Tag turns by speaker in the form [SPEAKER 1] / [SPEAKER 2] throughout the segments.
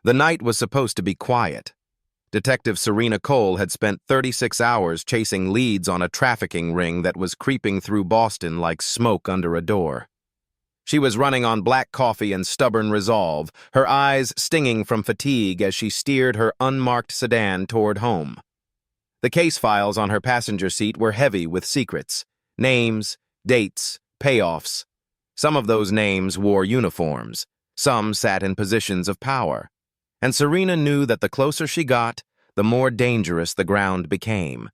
[SPEAKER 1] The night was supposed to be quiet. Detective Serena Cole had spent 36 hours chasing leads on a trafficking ring that was creeping through Boston like smoke under a door. She was running on black coffee and stubborn resolve, her eyes stinging from fatigue as she steered her unmarked sedan toward home. The case files on her passenger seat were heavy with secrets, names, dates, payoffs. Some of those names wore uniforms, some sat in positions of power. And Serena knew that the closer she got, the more dangerous the ground became.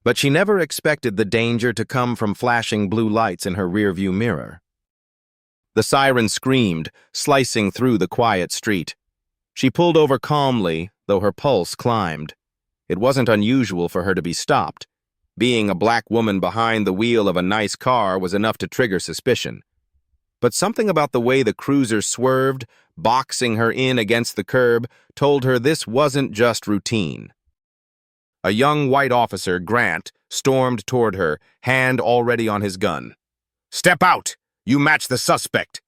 [SPEAKER 1] But she never expected the danger to come from flashing blue lights in her rearview mirror. The siren screamed, slicing through the quiet street. She pulled over calmly, though her pulse climbed. It wasn't unusual for her to be stopped. Being a black woman behind the wheel of a nice car was enough to trigger suspicion. But something about the way the cruiser swerved, boxing her in against the curb, told her this wasn't just routine. A young white officer, Grant, stormed toward her, hand already on his gun. "Step out! You match the suspect!"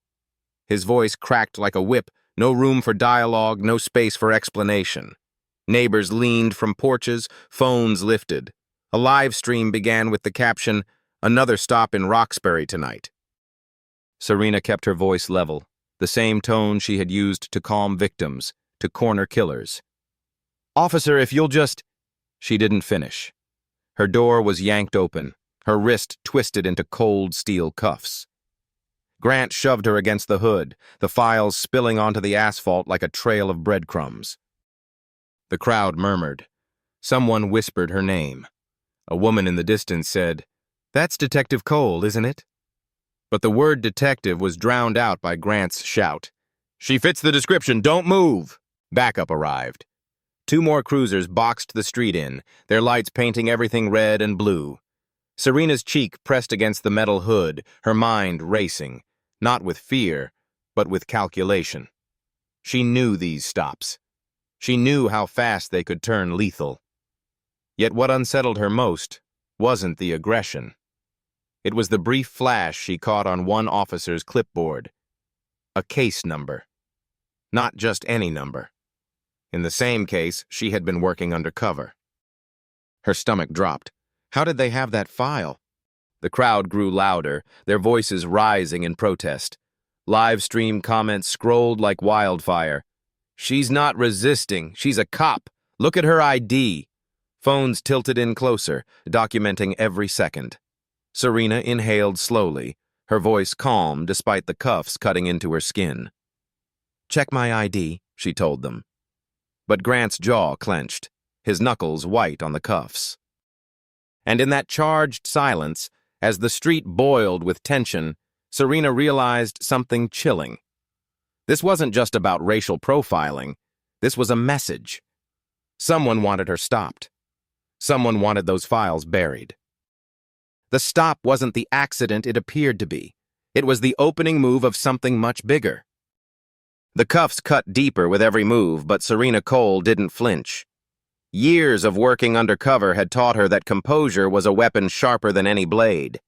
[SPEAKER 1] His voice cracked like a whip, no room for dialogue, no space for explanation. Neighbors leaned from porches, phones lifted. A live stream began with the caption, "Another stop in Roxbury tonight." Serena kept her voice level, the same tone she had used to calm victims, to corner killers. "Officer, if you'll just—" She didn't finish. Her door was yanked open, her wrist twisted into cold steel cuffs. Grant shoved her against the hood, the files spilling onto the asphalt like a trail of breadcrumbs. The crowd murmured. Someone whispered her name. A woman in the distance said, "That's Detective Cole, isn't it?" But the word detective was drowned out by Grant's shout. "She fits the description, don't move!" Backup arrived. 2 more cruisers boxed the street in, their lights painting everything red and blue. Serena's cheek pressed against the metal hood, her mind racing, not with fear, but with calculation. She knew these stops. She knew how fast they could turn lethal. Yet what unsettled her most wasn't the aggression. It was the brief flash she caught on one officer's clipboard. A case number. Not just any number. In the same case, she had been working undercover. Her stomach dropped. How did they have that file? The crowd grew louder, their voices rising in protest. Live stream comments scrolled like wildfire. "She's not resisting. She's a cop. Look at her ID." Phones tilted in closer, documenting every second. Serena inhaled slowly, her voice calm despite the cuffs cutting into her skin. "Check my ID," she told them. But Grant's jaw clenched, his knuckles white on the cuffs. And in that charged silence, as the street boiled with tension, Serena realized something chilling. This wasn't just about racial profiling. This was a message. Someone wanted her stopped. Someone wanted those files buried. The stop wasn't the accident it appeared to be. It was the opening move of something much bigger. The cuffs cut deeper with every move, but Serena Cole didn't flinch. Years of working undercover had taught her that composure was a weapon sharper than any blade.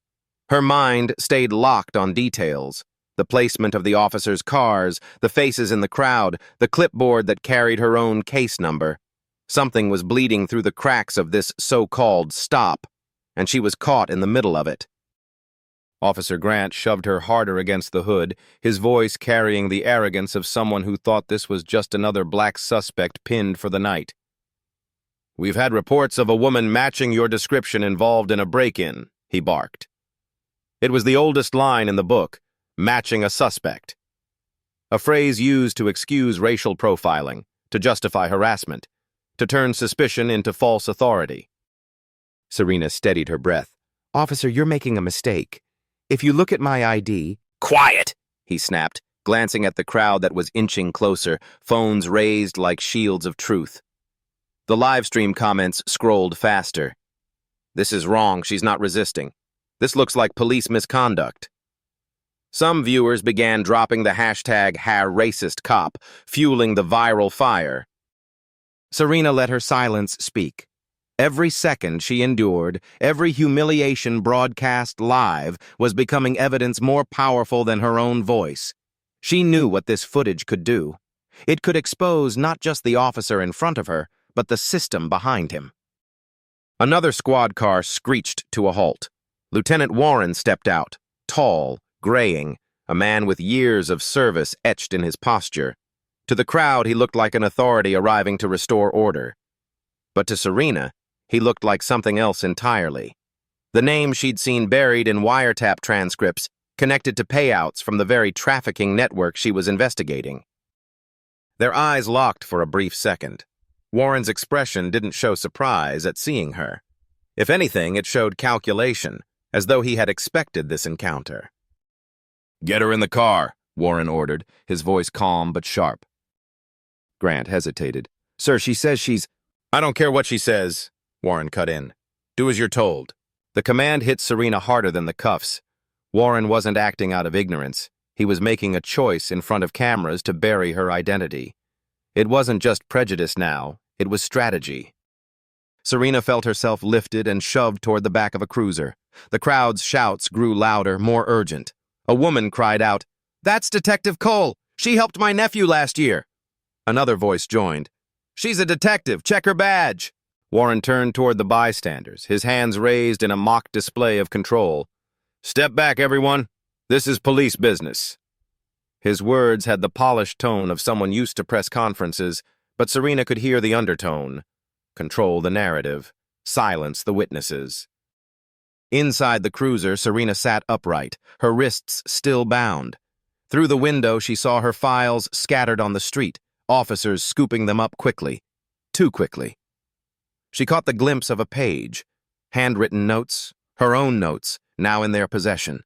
[SPEAKER 1] Her mind stayed locked on details. The placement of the officers' cars, the faces in the crowd, the clipboard that carried her own case number. Something was bleeding through the cracks of this so-called stop, and she was caught in the middle of it. Officer Grant shoved her harder against the hood, his voice carrying the arrogance of someone who thought this was just another black suspect pinned for the night. "We've had reports of a woman matching your description involved in a break-in," he barked. It was the oldest line in the book, matching a suspect. A phrase used to excuse racial profiling, to justify harassment, to turn suspicion into false authority. Serena steadied her breath. "Officer, you're making a mistake. If you look at my ID—" "Quiet!" he snapped, glancing at the crowd that was inching closer, phones raised like shields of truth. The livestream comments scrolled faster. "This is wrong. She's not resisting. This looks like police misconduct." Some viewers began dropping the hashtag #HaRacistCop, fueling the viral fire. Serena let her silence speak. Every second she endured, every humiliation broadcast live, was becoming evidence more powerful than her own voice. She knew what this footage could do. It could expose not just the officer in front of her, but the system behind him. Another squad car screeched to a halt. Lieutenant Warren stepped out, tall, graying, a man with years of service etched in his posture. To the crowd, he looked like an authority arriving to restore order. But to Serena, he looked like something else entirely. The name she'd seen buried in wiretap transcripts connected to payouts from the very trafficking network she was investigating. Their eyes locked for a brief second. Warren's expression didn't show surprise at seeing her. If anything, it showed calculation, as though he had expected this encounter. "Get her in the car," Warren ordered, his voice calm but sharp. Grant hesitated. "Sir, she says she's—" "I don't care what she says," Warren cut in. "Do as you're told." The command hit Serena harder than the cuffs. Warren wasn't acting out of ignorance. He was making a choice in front of cameras to bury her identity. It wasn't just prejudice now, it was strategy. Serena felt herself lifted and shoved toward the back of a cruiser. The crowd's shouts grew louder, more urgent. A woman cried out, "That's Detective Cole! She helped my nephew last year!" Another voice joined. "She's a detective! Check her badge!" Warren turned toward the bystanders, his hands raised in a mock display of control. "Step back, everyone. This is police business." His words had the polished tone of someone used to press conferences, but Serena could hear the undertone. Control the narrative. Silence the witnesses. Inside the cruiser, Serena sat upright, her wrists still bound. Through the window, she saw her files scattered on the street, officers scooping them up quickly. Too quickly. She caught the glimpse of a page. Handwritten notes, her own notes, now in their possession.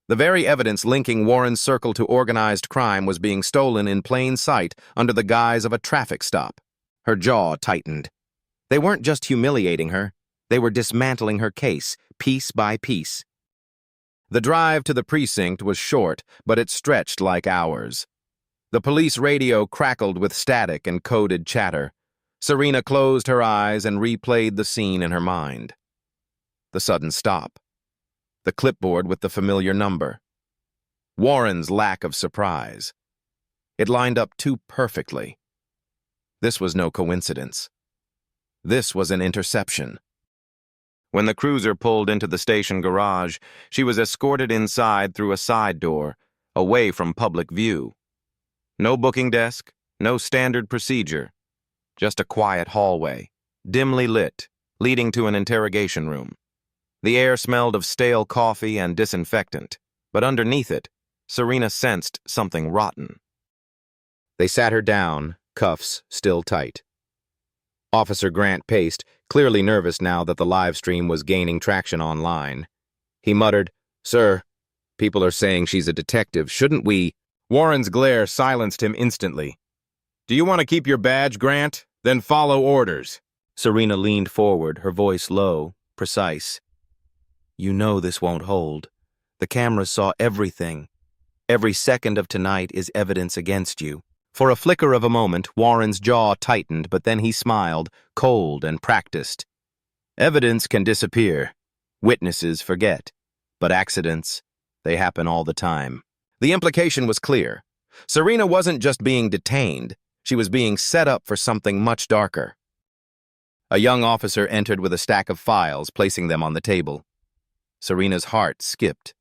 [SPEAKER 1] The very evidence linking Warren's circle to organized crime was being stolen in plain sight under the guise of a traffic stop. Her jaw tightened. They weren't just humiliating her, they were dismantling her case, piece by piece. The drive to the precinct was short, but it stretched like hours. The police radio crackled with static and coded chatter. Serena closed her eyes and replayed the scene in her mind. The sudden stop. The clipboard with the familiar number. Warren's lack of surprise. It lined up too perfectly. This was no coincidence. This was an interception. When the cruiser pulled into the station garage, she was escorted inside through a side door, away from public view. No booking desk, no standard procedure. Just a quiet hallway, dimly lit, leading to an interrogation room. The air smelled of stale coffee and disinfectant, but underneath it, Serena sensed something rotten. They sat her down, cuffs still tight. Officer Grant paced, clearly nervous now that the live stream was gaining traction online. He muttered, "Sir, people are saying she's a detective. Shouldn't we—" Warren's glare silenced him instantly. "Do you want to keep your badge, Grant? Then follow orders." Serena leaned forward, her voice low, precise. "You know this won't hold. The cameras saw everything. Every second of tonight is evidence against you." For a flicker of a moment, Warren's jaw tightened, but then he smiled, cold and practiced. "Evidence can disappear. Witnesses forget. But accidents, they happen all the time." The implication was clear. Serena wasn't just being detained, she was being set up for something much darker. A young officer entered with a stack of files, placing them on the table. Serena's heart skipped.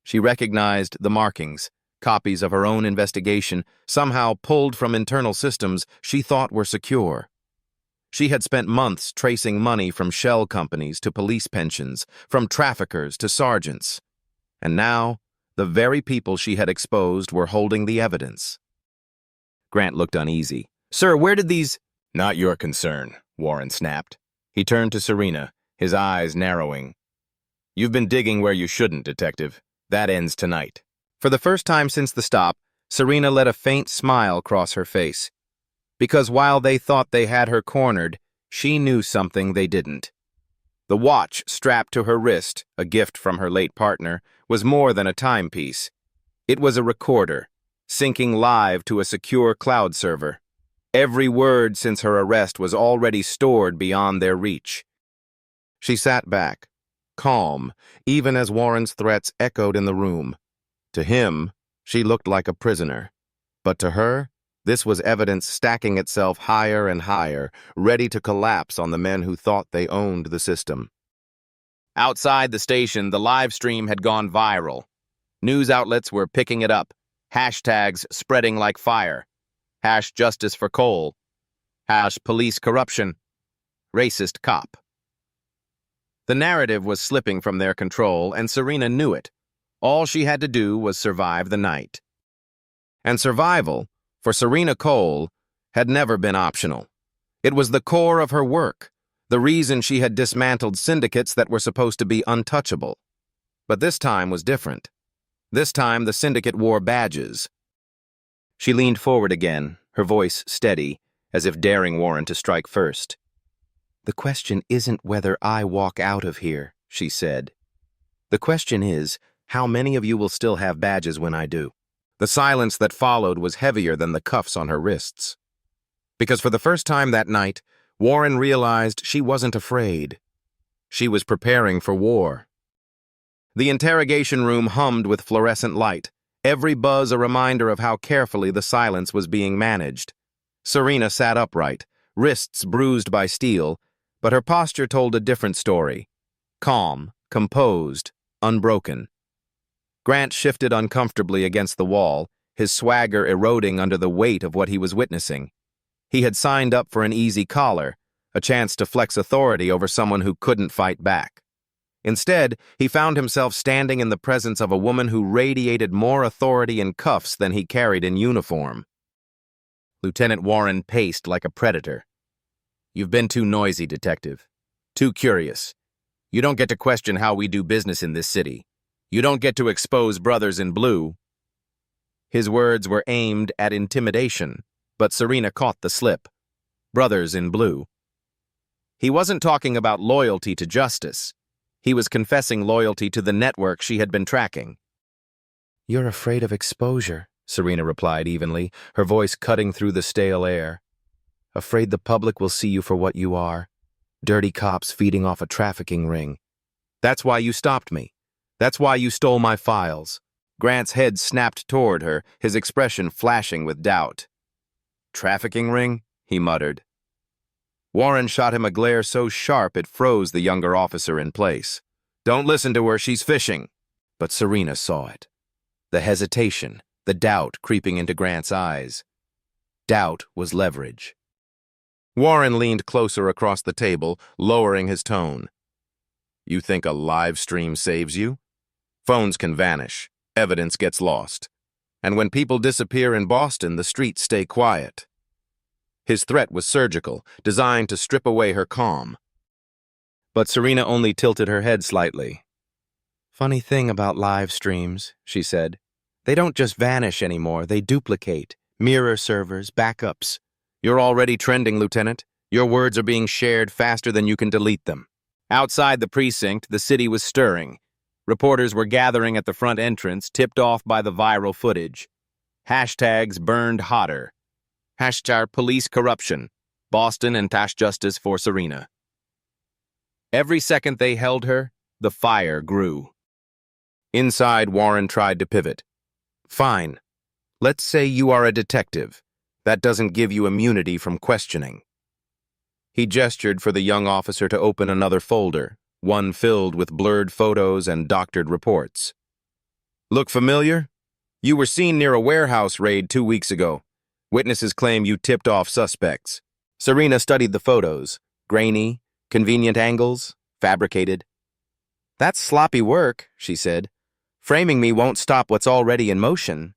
[SPEAKER 1] She recognized the markings, copies of her own investigation, somehow pulled from internal systems she thought were secure. She had spent months tracing money from shell companies to police pensions, from traffickers to sergeants. And now, the very people she had exposed were holding the evidence. Grant looked uneasy. "Sir, where did these—" "Not your concern," Warren snapped. He turned to Serena, his eyes narrowing. "You've been digging where you shouldn't, Detective. That ends tonight." For the first time since the stop, Serena let a faint smile cross her face. Because while they thought they had her cornered, she knew something they didn't. The watch strapped to her wrist, a gift from her late partner, was more than a timepiece. It was a recorder, syncing live to a secure cloud server. Every word since her arrest was already stored beyond their reach. She sat back, calm, even as Warren's threats echoed in the room. To him, she looked like a prisoner. But to her, This was evidence stacking itself higher and higher, ready to collapse on the men who thought they owned the system. Outside the station, the live stream had gone viral. News outlets were picking it up, hashtags spreading like fire. Hash justice for Cole. Hash police corruption. Racist cop. The narrative was slipping from their control, and Serena knew it. All she had to do was survive the night. And survival, for Serena Cole, had never been optional. It was the core of her work, the reason she had dismantled syndicates that were supposed to be untouchable. But this time was different. This time the syndicate wore badges. She leaned forward again, her voice steady, as if daring Warren to strike first. "The question isn't whether I walk out of here," she said. "The question is, how many of you will still have badges when I do?" The silence that followed was heavier than the cuffs on her wrists. Because for the first time that night, Warren realized she wasn't afraid. She was preparing for war. The interrogation room hummed with fluorescent light, every buzz a reminder of how carefully the silence was being managed. Serena sat upright, wrists bruised by steel, but her posture told a different story. Calm, composed, unbroken. Grant shifted uncomfortably against the wall, his swagger eroding under the weight of what he was witnessing. He had signed up for an easy collar, a chance to flex authority over someone who couldn't fight back. Instead, he found himself standing in the presence of a woman who radiated more authority in cuffs than he carried in uniform. Lieutenant Warren paced like a predator. "You've been too noisy, Detective. Too curious. You don't get to question how we do business in this city. You don't get to expose brothers in blue." His words were aimed at intimidation, but Serena caught the slip. Brothers in blue. He wasn't talking about loyalty to justice. He was confessing loyalty to the network she had been tracking. "You're afraid of exposure," Serena replied evenly, her voice cutting through the stale air. "Afraid the public will see you for what you are. Dirty cops feeding off a trafficking ring. That's why you stopped me. That's why you stole my files." Grant's head snapped toward her, his expression flashing with doubt. "Trafficking ring?" he muttered. Warren shot him a glare so sharp it froze the younger officer in place. "Don't listen to her, she's fishing." But Serena saw it. The hesitation, the doubt creeping into Grant's eyes. Doubt was leverage. Warren leaned closer across the table, lowering his tone. "You think a live stream saves you? Phones can vanish. Evidence gets lost. And when people disappear in Boston, the streets stay quiet." His threat was surgical, designed to strip away her calm. But Serena only tilted her head slightly. "Funny thing about live streams," she said. "They don't just vanish anymore, they duplicate. Mirror servers, backups. You're already trending, Lieutenant. Your words are being shared faster than you can delete them." Outside the precinct, the city was stirring. Reporters were gathering at the front entrance, tipped off by the viral footage. Hashtags burned hotter. Hashtag police corruption. Boston and Tash justice for Serena. Every second they held her, the fire grew. Inside, Warren tried to pivot. "Fine. Let's say you are a detective. That doesn't give you immunity from questioning." He gestured for the young officer to open another folder, one filled with blurred photos and doctored reports. "Look familiar? You were seen near a warehouse raid 2 weeks ago. Witnesses claim you tipped off suspects." Serena studied the photos. Grainy, convenient angles, fabricated. "That's sloppy work," she said. "Framing me won't stop what's already in motion."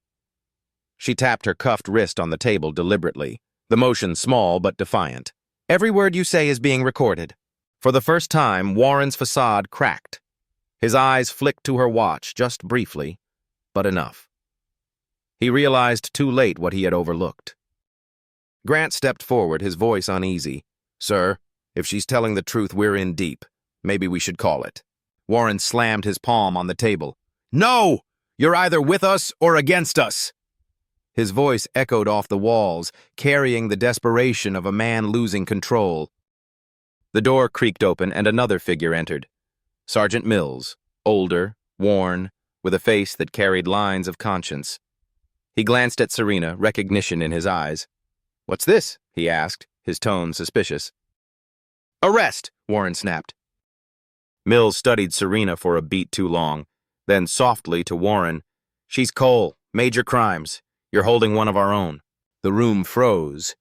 [SPEAKER 1] She tapped her cuffed wrist on the table deliberately, the motion small but defiant. "Every word you say is being recorded." For the first time, Warren's facade cracked. His eyes flicked to her watch, just briefly, but enough. He realized too late what he had overlooked. Grant stepped forward, his voice uneasy. "Sir, if she's telling the truth, we're in deep. Maybe we should call it." Warren slammed his palm on the table. "No! You're either with us or against us!" His voice echoed off the walls, carrying the desperation of a man losing control. The door creaked open and another figure entered. Sergeant Mills, older, worn, with a face that carried lines of conscience. He glanced at Serena, recognition in his eyes. "What's this?" he asked, his tone suspicious. "Arrest!" Warren snapped. Mills studied Serena for a beat too long, then softly to Warren, "She's Cole, major crimes. You're holding one of our own." The room froze.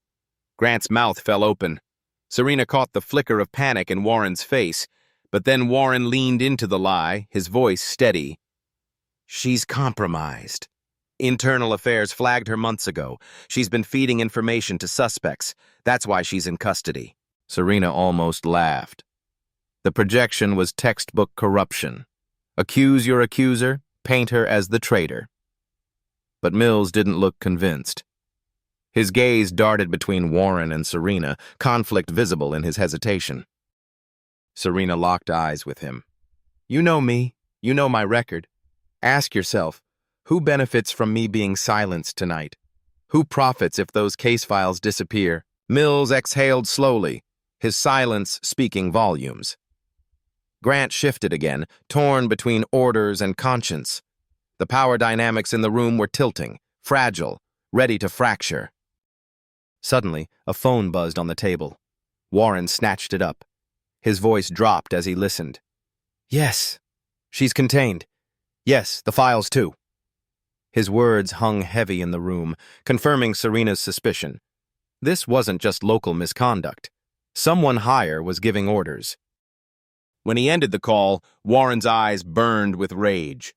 [SPEAKER 1] Grant's mouth fell open. Serena caught the flicker of panic in Warren's face, but then Warren leaned into the lie, his voice steady. "She's compromised. Internal Affairs flagged her months ago. She's been feeding information to suspects. That's why she's in custody." Serena almost laughed. The projection was textbook corruption. Accuse your accuser, paint her as the traitor. But Mills didn't look convinced. His gaze darted between Warren and Serena, conflict visible in his hesitation. Serena locked eyes with him. "You know me. You know my record. Ask yourself, who benefits from me being silenced tonight? Who profits if those case files disappear?" Mills exhaled slowly, his silence speaking volumes. Grant shifted again, torn between orders and conscience. The power dynamics in the room were tilting, fragile, ready to fracture. Suddenly, a phone buzzed on the table. Warren snatched it up. His voice dropped as he listened. "Yes, she's contained. Yes, the files too." His words hung heavy in the room, confirming Serena's suspicion. This wasn't just local misconduct. Someone higher was giving orders. When he ended the call, Warren's eyes burned with rage.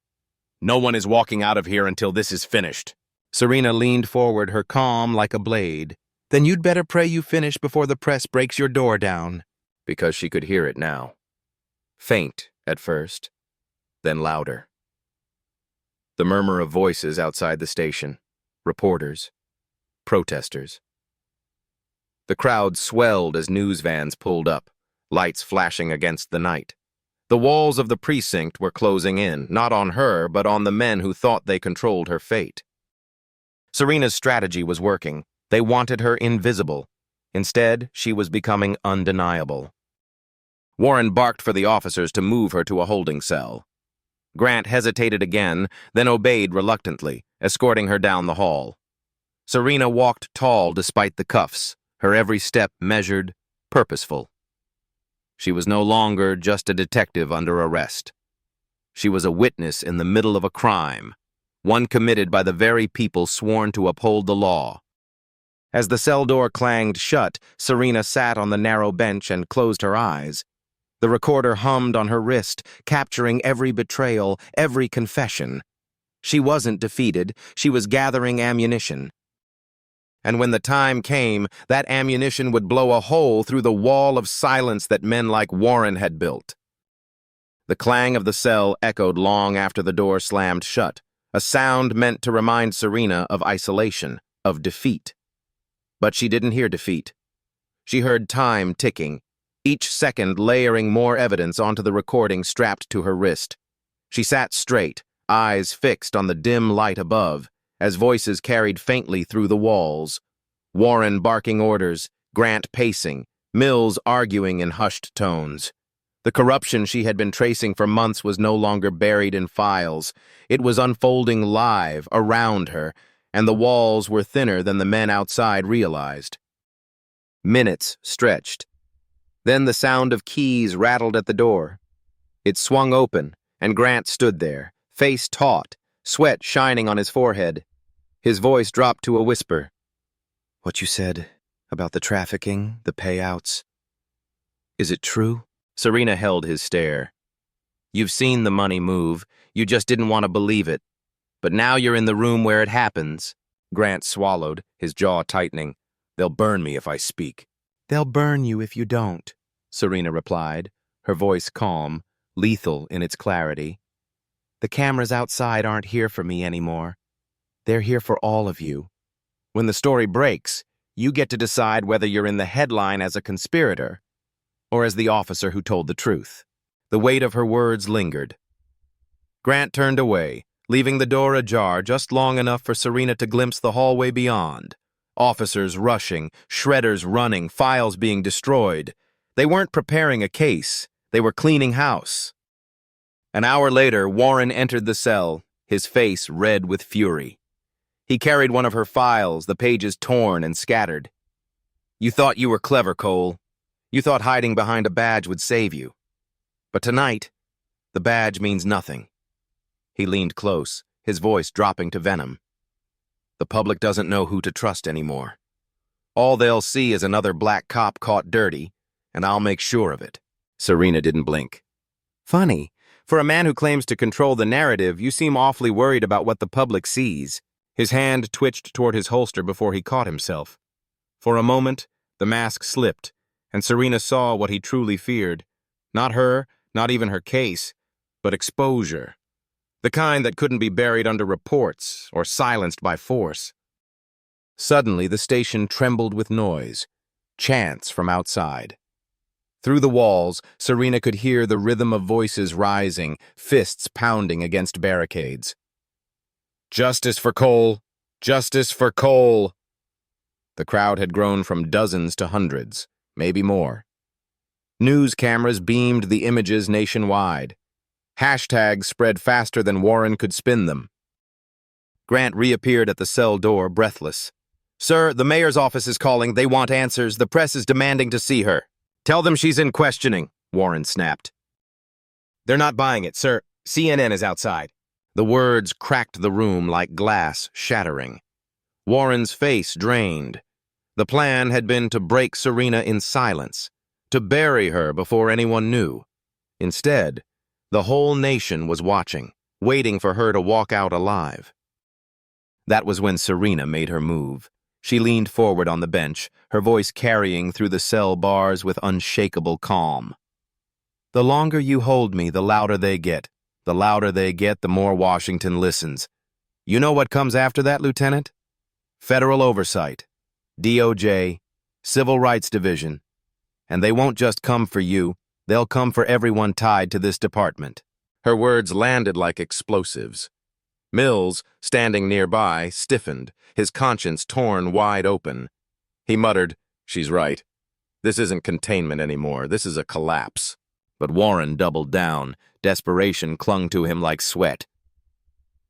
[SPEAKER 1] "No one is walking out of here until this is finished." Serena leaned forward, her calm like a blade. "Then you'd better pray you finish before the press breaks your door down." Because she could hear it now. Faint at first, then louder. The murmur of voices outside the station. Reporters. Protesters. The crowd swelled as news vans pulled up, lights flashing against the night. The walls of the precinct were closing in, not on her, but on the men who thought they controlled her fate. Serena's strategy was working. They wanted her invisible. Instead, she was becoming undeniable. Warren barked for the officers to move her to a holding cell. Grant hesitated again, then obeyed reluctantly, escorting her down the hall. Serena walked tall despite the cuffs, her every step measured, purposeful. She was no longer just a detective under arrest. She was a witness in the middle of a crime, one committed by the very people sworn to uphold the law. As the cell door clanged shut, Serena sat on the narrow bench and closed her eyes. The recorder hummed on her wrist, capturing every betrayal, every confession. She wasn't defeated, she was gathering ammunition. And when the time came, that ammunition would blow a hole through the wall of silence that men like Warren had built. The clang of the cell echoed long after the door slammed shut, a sound meant to remind Serena of isolation, of defeat. But she didn't hear defeat. She heard time ticking, each second layering more evidence onto the recording strapped to her wrist. She sat straight, eyes fixed on the dim light above, as voices carried faintly through the walls. Warren barking orders, Grant pacing, Mills arguing in hushed tones. The corruption she had been tracing for months was no longer buried in files. It was unfolding live, around her, and the walls were thinner than the men outside realized. Minutes stretched. Then the sound of keys rattled at the door. It swung open, and Grant stood there, face taut, sweat shining on his forehead. His voice dropped to a whisper. "What you said about the trafficking, the payouts, is it true?" Serena held his stare. "You've seen the money move. You just didn't want to believe it. But now you're in the room where it happens." Grant swallowed, his jaw tightening. "They'll burn me if I speak." "They'll burn you if you don't," Serena replied, her voice calm, lethal in its clarity. "The cameras outside aren't here for me anymore. They're here for all of you. When the story breaks, you get to decide whether you're in the headline as a conspirator or as the officer who told the truth." The weight of her words lingered. Grant turned away, leaving the door ajar just long enough for Serena to glimpse the hallway beyond. Officers rushing, shredders running, files being destroyed. They weren't preparing a case. They were cleaning house. An hour later, Warren entered the cell, his face red with fury. He carried one of her files, the pages torn and scattered. You thought you were clever, Cole. You thought hiding behind a badge would save you. But tonight, the badge means nothing. He leaned close, his voice dropping to venom. The public doesn't know who to trust anymore. All they'll see is another black cop caught dirty, and I'll make sure of it. Serena didn't blink. Funny. For a man who claims to control the narrative, you seem awfully worried about what the public sees. His hand twitched toward his holster before he caught himself. For a moment, the mask slipped, and Serena saw what he truly feared. Not her, not even her case, but exposure. The kind that couldn't be buried under reports or silenced by force. Suddenly, the station trembled with noise. Chants from outside. Through the walls, Serena could hear the rhythm of voices rising, fists pounding against barricades. Justice for Cole! Justice for Cole! The crowd had grown from dozens to hundreds, maybe more. News cameras beamed the images nationwide. Hashtags spread faster than Warren could spin them. Grant reappeared at the cell door, breathless. Sir, the mayor's office is calling. They want answers. The press is demanding to see her. Tell them she's in questioning, Warren snapped. They're not buying it, sir. CNN is outside. The words cracked the room like glass shattering. Warren's face drained. The plan had been to break Serena in silence, to bury her before anyone knew. Instead, the whole nation was watching, waiting for her to walk out alive. That was when Serena made her move. She leaned forward on the bench, her voice carrying through the cell bars with unshakable calm. The longer you hold me, the louder they get. The louder they get, the more Washington listens. You know what comes after that, Lieutenant? Federal oversight, DOJ, Civil Rights Division. And they won't just come for you, they'll come for everyone tied to this department. Her words landed like explosives. Mills, standing nearby, stiffened, his conscience torn wide open. He muttered, "She's right. This isn't containment anymore. This is a collapse." But Warren doubled down. Desperation clung to him like sweat.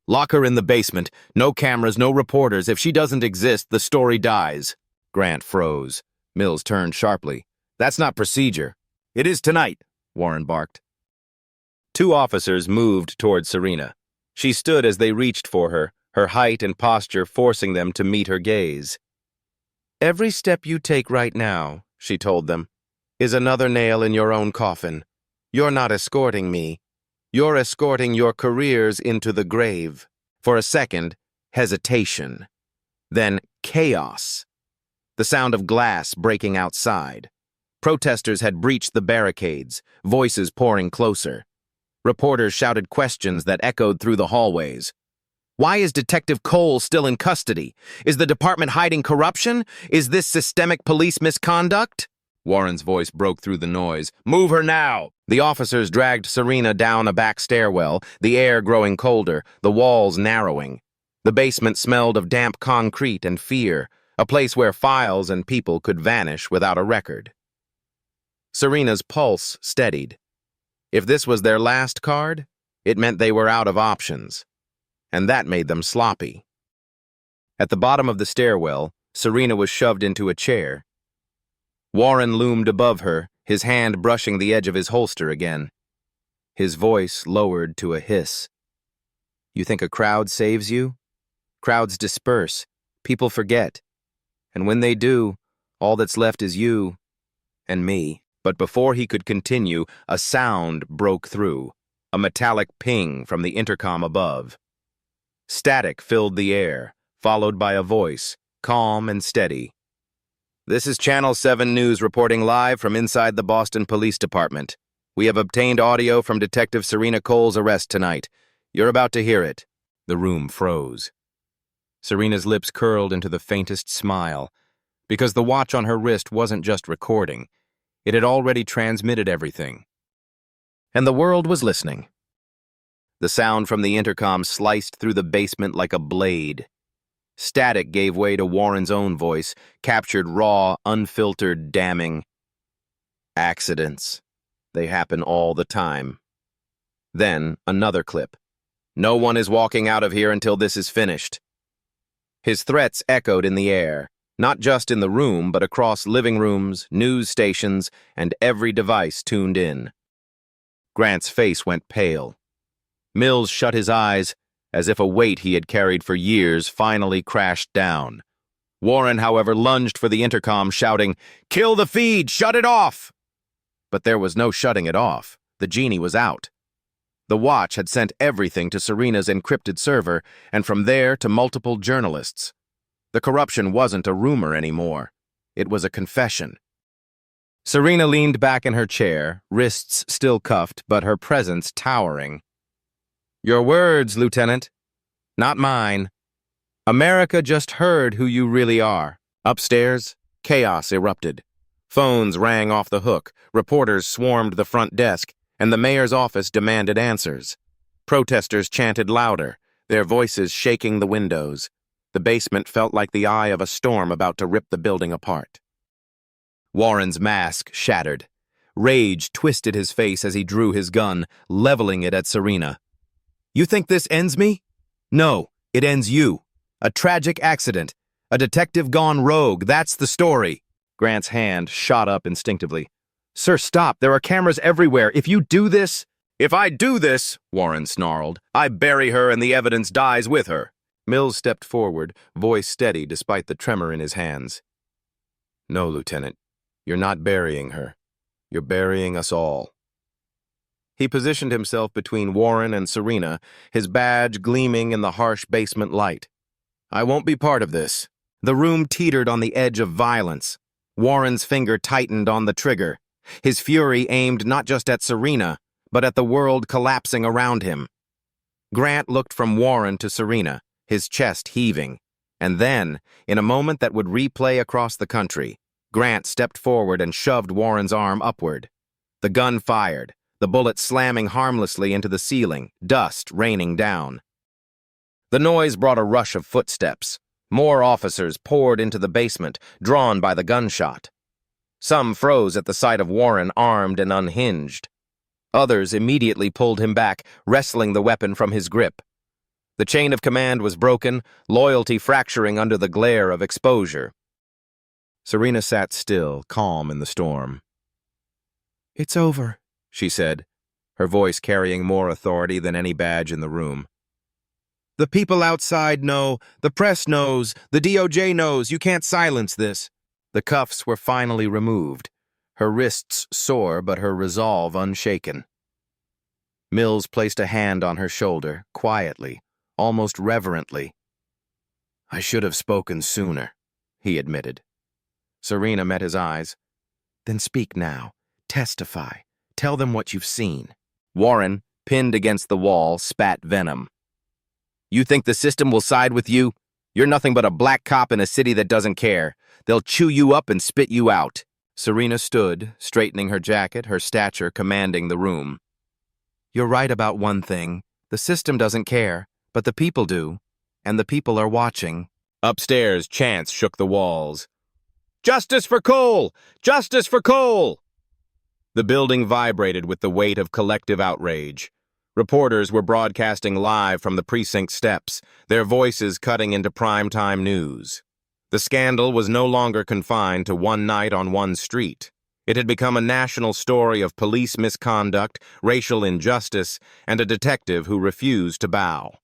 [SPEAKER 1] Lock her in the basement. No cameras, no reporters. If she doesn't exist, the story dies. Grant froze. Mills turned sharply. That's not procedure. It is tonight, Warren barked. Two officers moved toward Serena. She stood as they reached for her, her height and posture forcing them to meet her gaze. Every step you take right now, she told them, is another nail in your own coffin. You're not escorting me. You're escorting your careers into the grave. For a second, hesitation. Then chaos. The sound of glass breaking outside. Protesters had breached the barricades, voices pouring closer. Reporters shouted questions that echoed through the hallways. Why is Detective Cole still in custody? Is the department hiding corruption? Is this systemic police misconduct? Warren's voice broke through the noise. Move her now! The officers dragged Serena down a back stairwell, the air growing colder, the walls narrowing. The basement smelled of damp concrete and fear, a place where files and people could vanish without a record. Serena's pulse steadied. If this was their last card, it meant they were out of options. And that made them sloppy. At the bottom of the stairwell, Serena was shoved into a chair. Warren loomed above her, his hand brushing the edge of his holster again. His voice lowered to a hiss. You think a crowd saves you? Crowds disperse. People forget. And when they do, all that's left is you and me. But before he could continue, a sound broke through, a metallic ping from the intercom above. Static filled the air, followed by a voice, calm and steady. This is Channel 7 News reporting live from inside the Boston Police Department. We have obtained audio from Detective Serena Cole's arrest tonight. You're about to hear it. The room froze. Serena's lips curled into the faintest smile, because the watch on her wrist wasn't just recording. It had already transmitted everything. And the world was listening. The sound from the intercom sliced through the basement like a blade. Static gave way to Warren's own voice, captured raw, unfiltered, damning. Accidents. They happen all the time. Then, another clip. No one is walking out of here until this is finished. His threats echoed in the air, not just in the room, but across living rooms, news stations, and every device tuned in. Grant's face went pale. Mills shut his eyes, as if a weight he had carried for years finally crashed down. Warren, however, lunged for the intercom, shouting, "Kill the feed! Shut it off!" But there was no shutting it off. The genie was out. The watch had sent everything to Serena's encrypted server, and from there to multiple journalists. The corruption wasn't a rumor anymore. It was a confession. Serena leaned back in her chair, wrists still cuffed, but her presence towering. "Your words, Lieutenant. Not mine. America just heard who you really are." Upstairs, chaos erupted. Phones rang off the hook, reporters swarmed the front desk, and the mayor's office demanded answers. Protesters chanted louder, their voices shaking the windows. The basement felt like the eye of a storm about to rip the building apart. Warren's mask shattered. Rage twisted his face as he drew his gun, leveling it at Serena. "You think this ends me? No, it ends you. A tragic accident. A detective gone rogue. That's the story." Grant's hand shot up instinctively. "Sir, stop. There are cameras everywhere. If you do this—" "If I do this," Warren snarled, "I bury her and the evidence dies with her." Mills stepped forward, voice steady despite the tremor in his hands. "No, Lieutenant. You're not burying her. You're burying us all." He positioned himself between Warren and Serena, his badge gleaming in the harsh basement light. "I won't be part of this." The room teetered on the edge of violence. Warren's finger tightened on the trigger. His fury aimed not just at Serena, but at the world collapsing around him. Grant looked from Warren to Serena, his chest heaving. And then, in a moment that would replay across the country, Grant stepped forward and shoved Warren's arm upward. The gun fired, the bullet slamming harmlessly into the ceiling, dust raining down. The noise brought a rush of footsteps. More officers poured into the basement, drawn by the gunshot. Some froze at the sight of Warren armed and unhinged. Others immediately pulled him back, wresting the weapon from his grip. The chain of command was broken, loyalty fracturing under the glare of exposure. Serena sat still, calm in the storm. "It's over," she said, her voice carrying more authority than any badge in the room. "The people outside know, the press knows, the DOJ knows. You can't silence this." The cuffs were finally removed, her wrists sore but her resolve unshaken. Mills placed a hand on her shoulder, quietly, almost reverently. "I should have spoken sooner," he admitted. Serena met his eyes. "Then speak now. Testify. Tell them what you've seen." Warren, pinned against the wall, spat venom. "You think the system will side with you? You're nothing but a black cop in a city that doesn't care. They'll chew you up and spit you out." Serena stood, straightening her jacket, her stature commanding the room. "You're right about one thing. The system doesn't care, but the people do. And the people are watching." Upstairs, chants shook the walls. "Justice for Cole! Justice for Cole!" The building vibrated with the weight of collective outrage. Reporters were broadcasting live from the precinct steps, their voices cutting into primetime news. The scandal was no longer confined to one night on one street. It had become a national story of police misconduct, racial injustice, and a detective who refused to bow.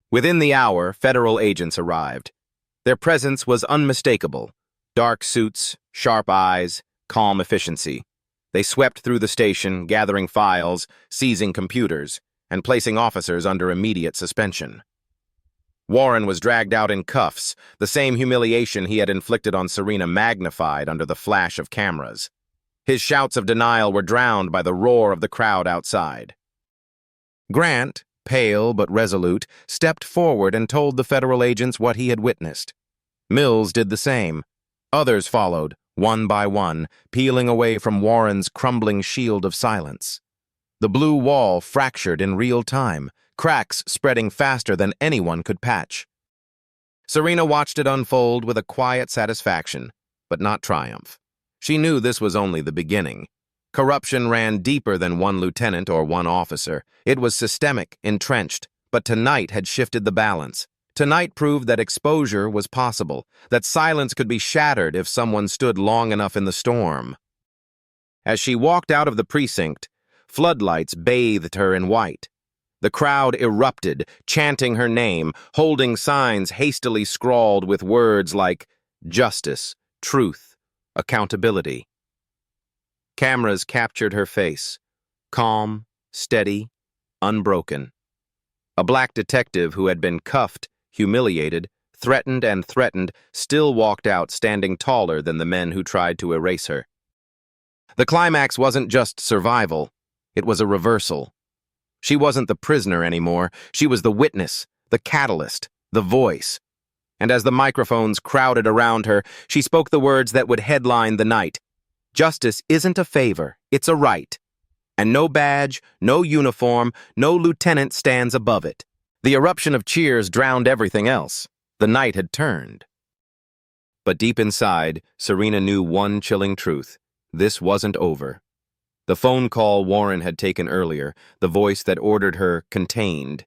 [SPEAKER 1] Within the hour, federal agents arrived. Their presence was unmistakable. Dark suits, sharp eyes, calm efficiency. They swept through the station, gathering files, seizing computers, and placing officers under immediate suspension. Warren was dragged out in cuffs, the same humiliation he had inflicted on Serena magnified under the flash of cameras. His shouts of denial were drowned by the roar of the crowd outside. Grant, pale but resolute, stepped forward and told the federal agents what he had witnessed. Mills did the same. Others followed, one by one, peeling away from Warren's crumbling shield of silence. The blue wall fractured in real time, cracks spreading faster than anyone could patch. Serena watched it unfold with a quiet satisfaction, but not triumph. She knew this was only the beginning. Corruption ran deeper than one lieutenant or one officer. It was systemic, entrenched, but tonight had shifted the balance. Tonight proved that exposure was possible, that silence could be shattered if someone stood long enough in the storm. As she walked out of the precinct, floodlights bathed her in white. The crowd erupted, chanting her name, holding signs hastily scrawled with words like justice, truth, accountability. Cameras captured her face, calm, steady, unbroken. A black detective who had been cuffed, humiliated, threatened, still walked out standing taller than the men who tried to erase her. The climax wasn't just survival, it was a reversal. She wasn't the prisoner anymore, she was the witness, the catalyst, the voice. And as the microphones crowded around her, she spoke the words that would headline the night. Justice isn't a favor, it's a right. And no badge, no uniform, no lieutenant stands above it. The eruption of cheers drowned everything else. The night had turned. But deep inside, Serena knew one chilling truth. This wasn't over. The phone call Warren had taken earlier, the voice that ordered her contained,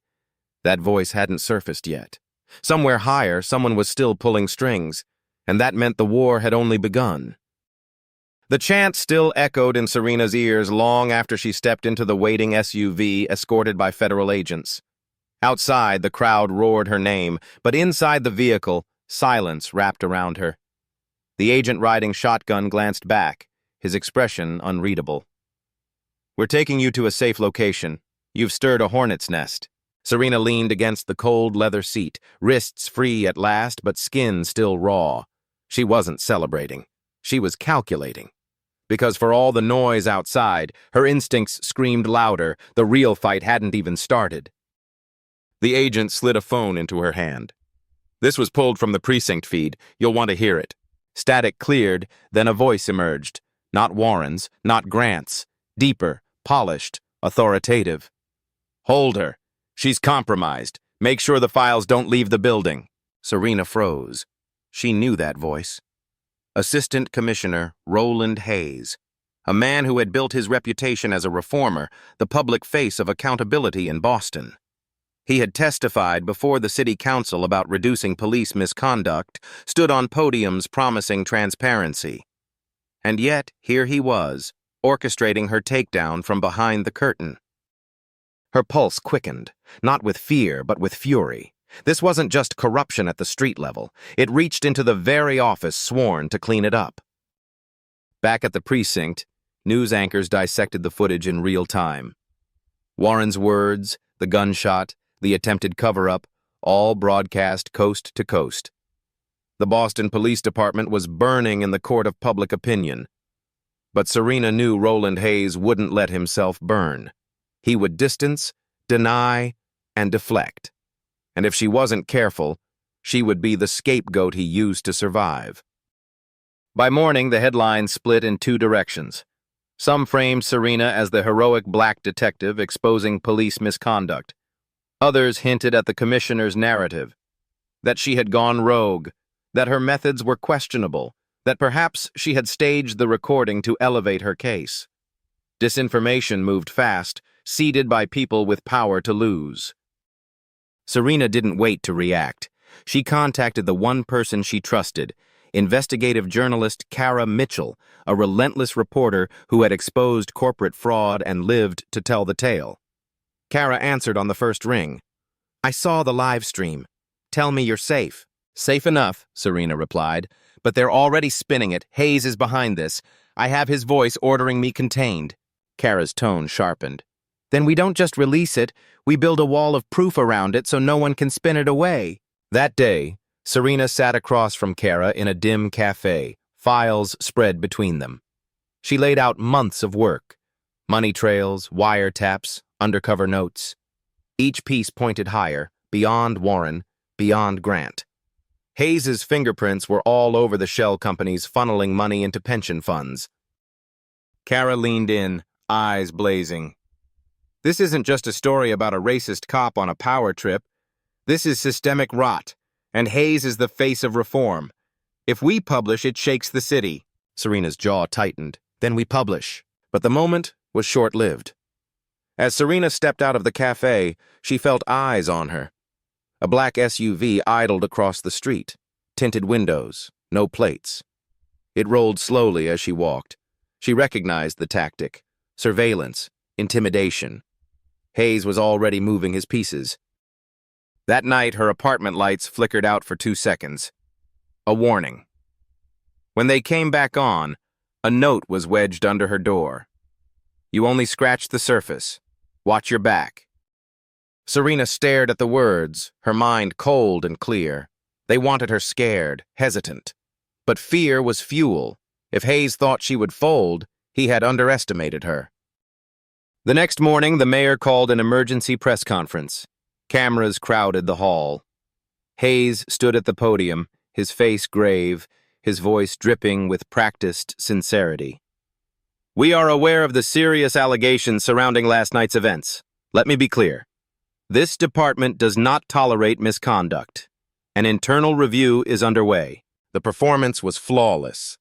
[SPEAKER 1] that voice hadn't surfaced yet. Somewhere higher, someone was still pulling strings, and that meant the war had only begun. The chant still echoed in Serena's ears long after she stepped into the waiting SUV escorted by federal agents. Outside, the crowd roared her name, but inside the vehicle, silence wrapped around her. The agent riding shotgun glanced back, his expression unreadable. "We're taking you to a safe location. You've stirred a hornet's nest." Serena leaned against the cold leather seat, wrists free at last, but skin still raw. She wasn't celebrating. She was calculating. Because for all the noise outside, her instincts screamed louder. The real fight hadn't even started. The agent slid a phone into her hand. "This was pulled from the precinct feed. You'll want to hear it." Static cleared, then a voice emerged. Not Warren's, not Grant's. Deeper, polished, authoritative. "Hold her. She's compromised. Make sure the files don't leave the building." Serena froze. She knew that voice. Assistant Commissioner Roland Hayes, a man who had built his reputation as a reformer, the public face of accountability in Boston. He had testified before the city council about reducing police misconduct, stood on podiums promising transparency. And yet, here he was, orchestrating her takedown from behind the curtain. Her pulse quickened, not with fear, but with fury. This wasn't just corruption at the street level. It reached into the very office sworn to clean it up. Back at the precinct, news anchors dissected the footage in real time. Warren's words, the gunshot, the attempted cover-up, all broadcast coast to coast. The Boston Police Department was burning in the court of public opinion. But Serena knew Roland Hayes wouldn't let himself burn. He would distance, deny, and deflect. And if she wasn't careful, she would be the scapegoat he used to survive. By morning, the headlines split in two directions. Some framed Serena as the heroic black detective exposing police misconduct. Others hinted at the commissioner's narrative, that she had gone rogue, that her methods were questionable, that perhaps she had staged the recording to elevate her case. Disinformation moved fast, seeded by people with power to lose. Serena didn't wait to react. She contacted the one person she trusted, investigative journalist Kara Mitchell, a relentless reporter who had exposed corporate fraud and lived to tell the tale. Kara answered on the first ring. "I saw the live stream. Tell me you're safe." "Safe enough," Serena replied, "but they're already spinning it. Hayes is behind this. I have his voice ordering me contained." Kara's tone sharpened. "Then we don't just release it, we build a wall of proof around it so no one can spin it away." That day, Serena sat across from Kara in a dim cafe, files spread between them. She laid out months of work. Money trails, wiretaps, undercover notes. Each piece pointed higher, beyond Warren, beyond Grant. Hayes's fingerprints were all over the shell companies funneling money into pension funds. Kara leaned in, eyes blazing. "This isn't just a story about a racist cop on a power trip. This is systemic rot, and Hayes is the face of reform. If we publish, it shakes the city." Serena's jaw tightened. "Then we publish." But the moment was short-lived. As Serena stepped out of the cafe, she felt eyes on her. A black SUV idled across the street. Tinted windows, no plates. It rolled slowly as she walked. She recognized the tactic. Surveillance, intimidation. Hayes was already moving his pieces. That night, her apartment lights flickered out for 2 seconds. A warning. When they came back on, a note was wedged under her door. You only scratched the surface. Watch your back. Serena stared at the words, her mind cold and clear. They wanted her scared, hesitant. But fear was fuel. If Hayes thought she would fold, he had underestimated her. The next morning, the mayor called an emergency press conference. Cameras crowded the hall. Hayes stood at the podium, his face grave, his voice dripping with practiced sincerity. We are aware of the serious allegations surrounding last night's events. Let me be clear. This department does not tolerate misconduct. An internal review is underway. The performance was flawless.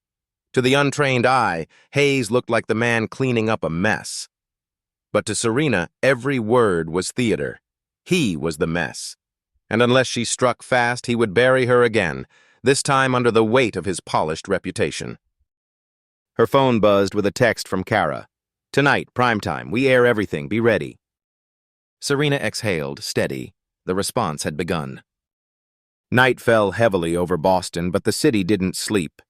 [SPEAKER 1] To the untrained eye, Hayes looked like the man cleaning up a mess. But to Serena, every word was theater. He was the mess. And unless she struck fast, he would bury her again, this time under the weight of his polished reputation. Her phone buzzed with a text from Kara. Tonight, primetime, we air everything, be ready. Serena exhaled, steady. The response had begun. Night fell heavily over Boston, but the city didn't sleep.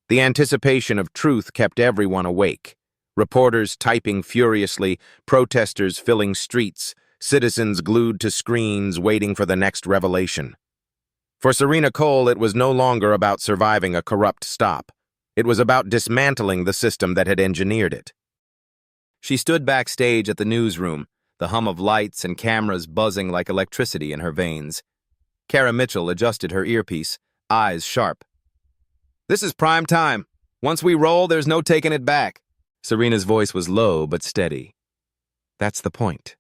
[SPEAKER 1] The anticipation of truth kept everyone awake. Reporters typing furiously, protesters filling streets, citizens glued to screens waiting for the next revelation. For Serena Cole, it was no longer about surviving a corrupt stop. It was about dismantling the system that had engineered it. She stood backstage at the newsroom, the hum of lights and cameras buzzing like electricity in her veins. Kara Mitchell adjusted her earpiece, eyes sharp. This is prime time. Once we roll, there's no taking it back. Serena's voice was low but steady. That's the point.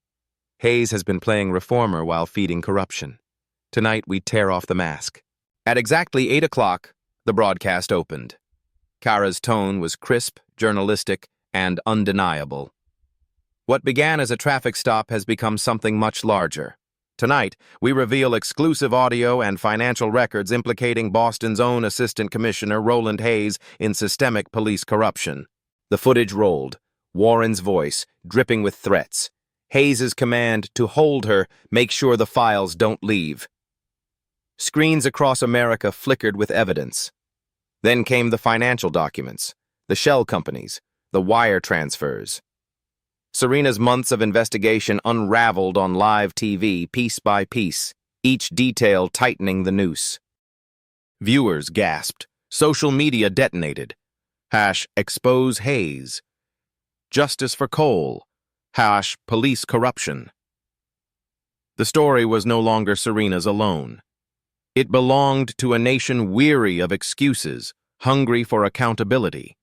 [SPEAKER 1] Hayes has been playing reformer while feeding corruption. Tonight, we tear off the mask. At exactly 8 o'clock, the broadcast opened. Kara's tone was crisp, journalistic, and undeniable. What began as a traffic stop has become something much larger. Tonight, we reveal exclusive audio and financial records implicating Boston's own Assistant Commissioner Roland Hayes in systemic police corruption. The footage rolled, Warren's voice dripping with threats. Hayes's command to hold her, make sure the files don't leave. Screens across America flickered with evidence. Then came the financial documents, the shell companies, the wire transfers. Serena's months of investigation unraveled on live TV piece by piece, each detail tightening the noose. Viewers gasped. Social media detonated. #expose Hayes. Justice for Cole. #police corruption. The story was no longer Serena's alone. It belonged to a nation weary of excuses, hungry for accountability.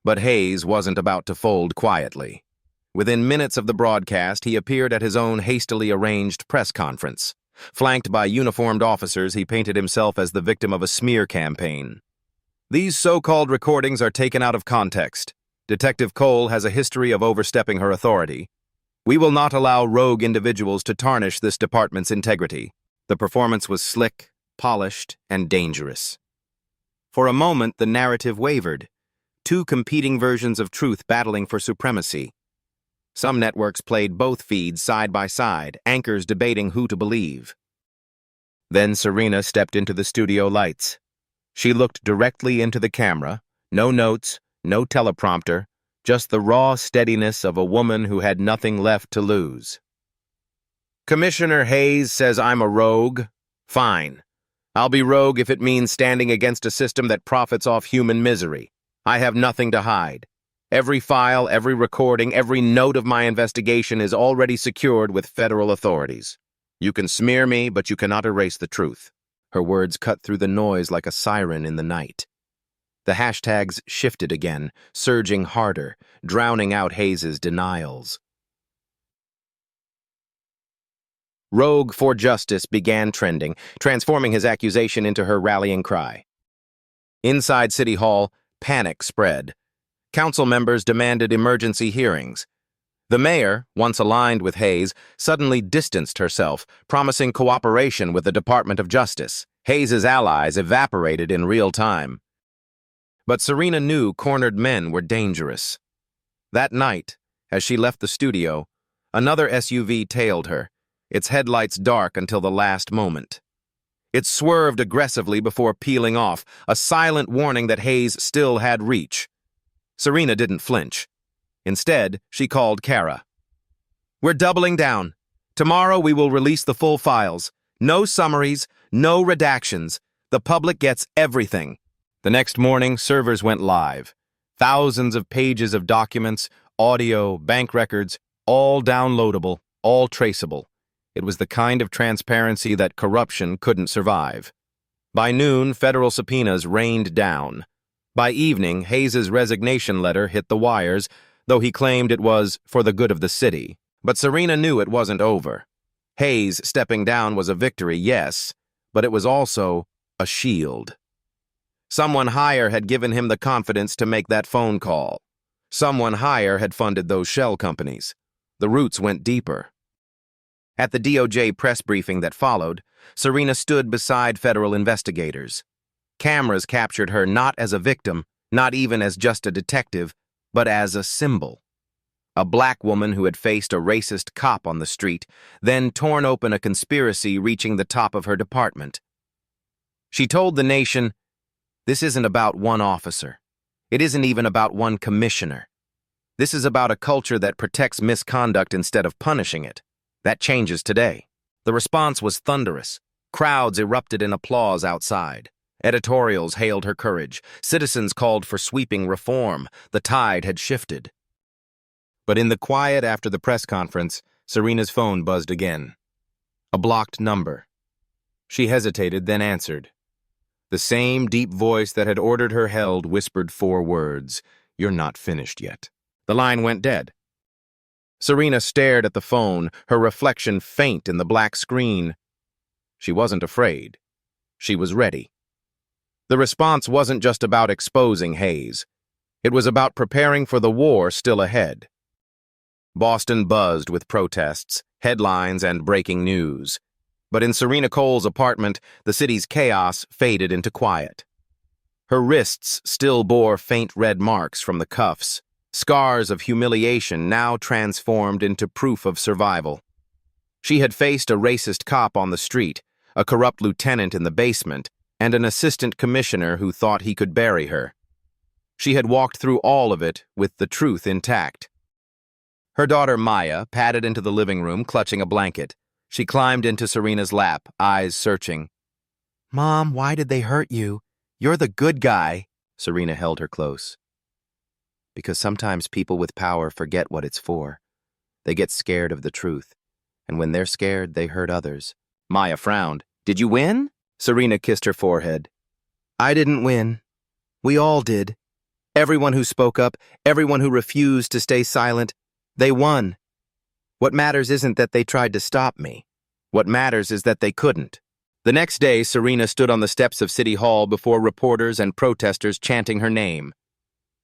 [SPEAKER 1] But Hayes wasn't about to fold quietly. Within minutes of the broadcast, he appeared at his own hastily arranged press conference. Flanked by uniformed officers, he painted himself as the victim of a smear campaign. These so-called recordings are taken out of context. Detective Cole has a history of overstepping her authority. We will not allow rogue individuals to tarnish this department's integrity. The performance was slick, polished, and dangerous. For a moment, the narrative wavered. Two competing versions of truth battling for supremacy. Some networks played both feeds side by side, anchors debating who to believe. Then Serena stepped into the studio lights. She looked directly into the camera, no notes, no teleprompter, just the raw steadiness of a woman who had nothing left to lose. Commissioner Hayes says I'm a rogue. Fine. I'll be rogue if it means standing against a system that profits off human misery. I have nothing to hide. Every file, every recording, every note of my investigation is already secured with federal authorities. You can smear me, but you cannot erase the truth. Her words cut through the noise like a siren in the night. The hashtags shifted again, surging harder, drowning out Hayes's denials. Rogue for Justice began trending, transforming his accusation into her rallying cry. Inside City Hall, panic spread. Council members demanded emergency hearings. The mayor, once aligned with Hayes, suddenly distanced herself, promising cooperation with the Department of Justice. Hayes's allies evaporated in real time. But Serena knew cornered men were dangerous. That night, as she left the studio, another SUV tailed her, its headlights dark until the last moment. It swerved aggressively before peeling off, a silent warning that Hayes still had reach. Serena didn't flinch. Instead, she called Kara. "We're doubling down. Tomorrow we will release the full files. No summaries, no redactions. The public gets everything." The next morning, servers went live. Thousands of pages of documents, audio, bank records, all downloadable, all traceable. It was the kind of transparency that corruption couldn't survive. By noon, federal subpoenas rained down. By evening, Hayes's resignation letter hit the wires, though he claimed it was for the good of the city. But Serena knew it wasn't over. Hayes stepping down was a victory, yes, but it was also a shield. Someone higher had given him the confidence to make that phone call. Someone higher had funded those shell companies. The roots went deeper. At the DOJ press briefing that followed, Serena stood beside federal investigators. Cameras captured her not as a victim, not even as just a detective, but as a symbol. A black woman who had faced a racist cop on the street, then torn open a conspiracy reaching the top of her department. She told the nation, "This isn't about one officer. It isn't even about one commissioner. This is about a culture that protects misconduct instead of punishing it. That changes today." The response was thunderous. Crowds erupted in applause outside. Editorials hailed her courage. Citizens called for sweeping reform. The tide had shifted. But in the quiet after the press conference, Serena's phone buzzed again. A blocked number. She hesitated, then answered. The same deep voice that had ordered her held whispered 4 words, "You're not finished yet." The line went dead. Serena stared at the phone, her reflection faint in the black screen. She wasn't afraid. She was ready. The response wasn't just about exposing Hayes. It was about preparing for the war still ahead. Boston buzzed with protests, headlines, and breaking news. But in Serena Cole's apartment, the city's chaos faded into quiet. Her wrists still bore faint red marks from the cuffs, scars of humiliation now transformed into proof of survival. She had faced a racist cop on the street, a corrupt lieutenant in the basement, and an assistant commissioner who thought he could bury her. She had walked through all of it with the truth intact. Her daughter Maya padded into the living room, clutching a blanket. She climbed into Serena's lap, eyes searching. "Mom, why did they hurt you? You're the good guy." Serena held her close. "Because sometimes people with power forget what it's for. They get scared of the truth. And when they're scared, they hurt others." Maya frowned. "Did you win?" Serena kissed her forehead. "I didn't win. We all did. Everyone who spoke up, everyone who refused to stay silent, they won. What matters isn't that they tried to stop me. What matters is that they couldn't." The next day, Serena stood on the steps of City Hall before reporters and protesters chanting her name.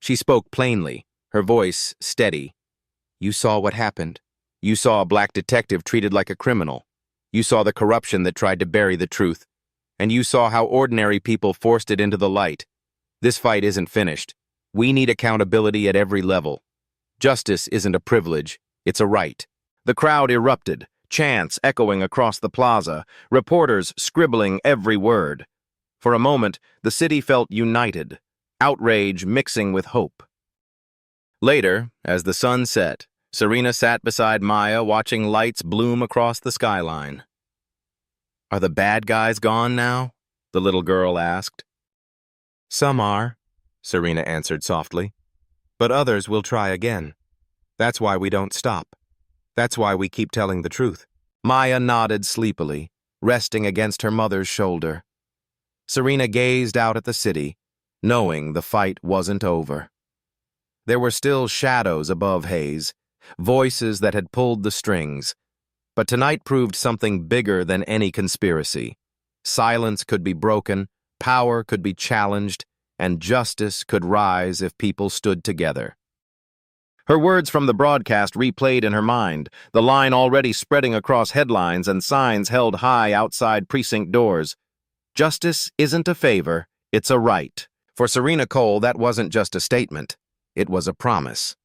[SPEAKER 1] She spoke plainly, her voice steady. "You saw what happened. You saw a black detective treated like a criminal. You saw the corruption that tried to bury the truth. And you saw how ordinary people forced it into the light. This fight isn't finished. We need accountability at every level. Justice isn't a privilege, it's a right." The crowd erupted, chants echoing across the plaza, reporters scribbling every word. For a moment, the city felt united, outrage mixing with hope. Later, as the sun set, Serena sat beside Maya watching lights bloom across the skyline. "Are the bad guys gone now?" the little girl asked. "Some are," Serena answered softly. "But others will try again. That's why we don't stop. That's why we keep telling the truth." Maya nodded sleepily, resting against her mother's shoulder. Serena gazed out at the city, knowing the fight wasn't over. There were still shadows above Hayes, voices that had pulled the strings. But tonight proved something bigger than any conspiracy. Silence could be broken, power could be challenged, and justice could rise if people stood together. Her words from the broadcast replayed in her mind, the line already spreading across headlines and signs held high outside precinct doors. Justice isn't a favor, it's a right. For Serena Cole, that wasn't just a statement. It was a promise.